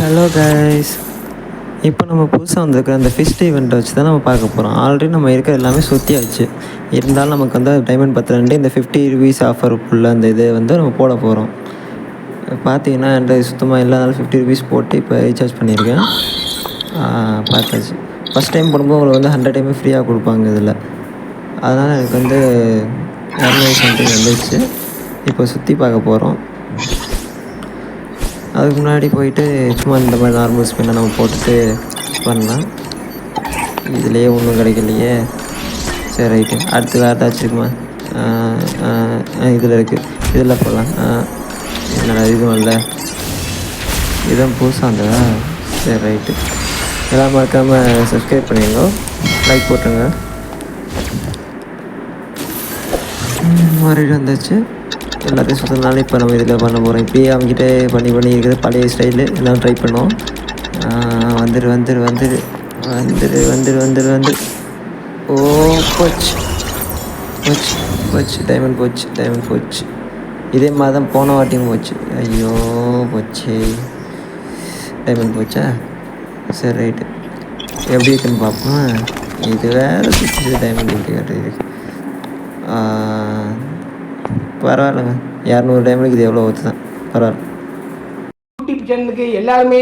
Hello guys, இப்போ நம்ம புதுசாக வந்திருக்கிற அந்த ஃபிஸ்ட் ஈவெண்ட்டை வச்சு தான் நம்ம பார்க்க போகிறோம். ஆல்ரெடி நம்ம இருக்கிற எல்லாமே சுற்றியாச்சு. இருந்தாலும் நமக்கு வந்து டைமண்ட் 12 இந்த 50 ருபீஸ் ஆஃபருக்குள்ளே அந்த இதை வந்து நம்ம போட போகிறோம். பார்த்தீங்கன்னா என்கிட்ட சுத்தமாக இல்லாதனால 50 ருபீஸ் போட்டு இப்போ ரீசார்ஜ் பண்ணியிருக்கேன். பார்த்தாச்சு. ஃபஸ்ட் டைம் போடும்போது உங்களுக்கு வந்து 100 டைமே ஃப்ரீயாக கொடுப்பாங்க இதில். அதனால் எனக்கு வந்து 200 சம்திங் வந்துடுச்சு. இப்போ சுற்றி பார்க்க போகிறோம். அதுக்கு முன்னாடி போயிட்டு சும்மா இந்த மாதிரி நார்மல் ஸ்பின்னை நம்ம போட்டுட்டு பண்ணலாம். இதுலேயே ஒன்றும் கிடைக்கலையே. சரி ரைட்டு, அடுத்து வேறு ஏதாச்சும் இருக்குமா? இதில் இருக்குது, இதில் போடலாம். என்னடா இதுவும் இல்லை, இதுதான் புதுசாக இருந்ததா? சரி ரைட்டு, எல்லாம் மறக்காமல் சப்ஸ்கிரைப் பண்ணிடுங்க, லைக் போட்டுருங்க. மாறிட்டு வந்துச்சு எல்லாத்தையும் சுற்றினாலும் இப்போ நம்ம இதில் பண்ண போகிறோம். இப்படியே அவங்ககிட்ட பண்ணி இருக்கிறது பழைய ஸ்டைலு எல்லாம் ட்ரை பண்ணுவோம். வந்துரு வந்துரு வந்துரு வந்துரு வந்துரு வந்துரு வந்துரு. ஓ போச்சு போச்சு போச்சு, டைமண்ட் போச்சு, டைமண்ட் போச்சு. இதே மாதிரி தான் போன வாட்டியும் போச்சு. ஐயோ போச்சு, டைமண்ட் போச்சா? சரி ரைட்டு, எப்படி இருக்குன்னு பார்ப்போம். இது வேறு சுற்றி டைமண்ட் எப்படி காட்டுது? பரவாயில்லைங்க, 200 டைமண்டுக்கு இது எவ்வளோ ஒர்த்து தான், பரவாயில்ல. யூடியூப் சேனலுக்கு எல்லாருமே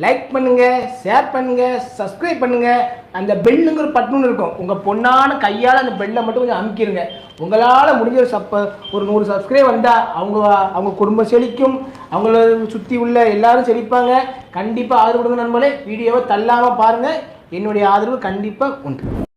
லைக் பண்ணுங்கள், ஷேர் பண்ணுங்கள், சப்ஸ்கிரைப் பண்ணுங்கள். அந்த பெல்லுங்கிற பட்டன் இருக்கும், உங்கள் பொண்ணான கையால் அந்த பெல்லை மட்டும் கொஞ்சம் அமுக்கிடுங்க. உங்களால் முடிஞ்ச ஒரு 100 சப்ஸ்கிரைப் வந்தால் அவங்க குடும்பம் செழிக்கும், அவங்கள சுற்றி உள்ள எல்லாரும் செழிப்பாங்க. கண்டிப்பாக ஆதரவு கொடுங்க நண்பர்களே. வீடியோவை தள்ளாமல் பாருங்கள், என்னுடைய ஆதரவு கண்டிப்பாக உண்டு.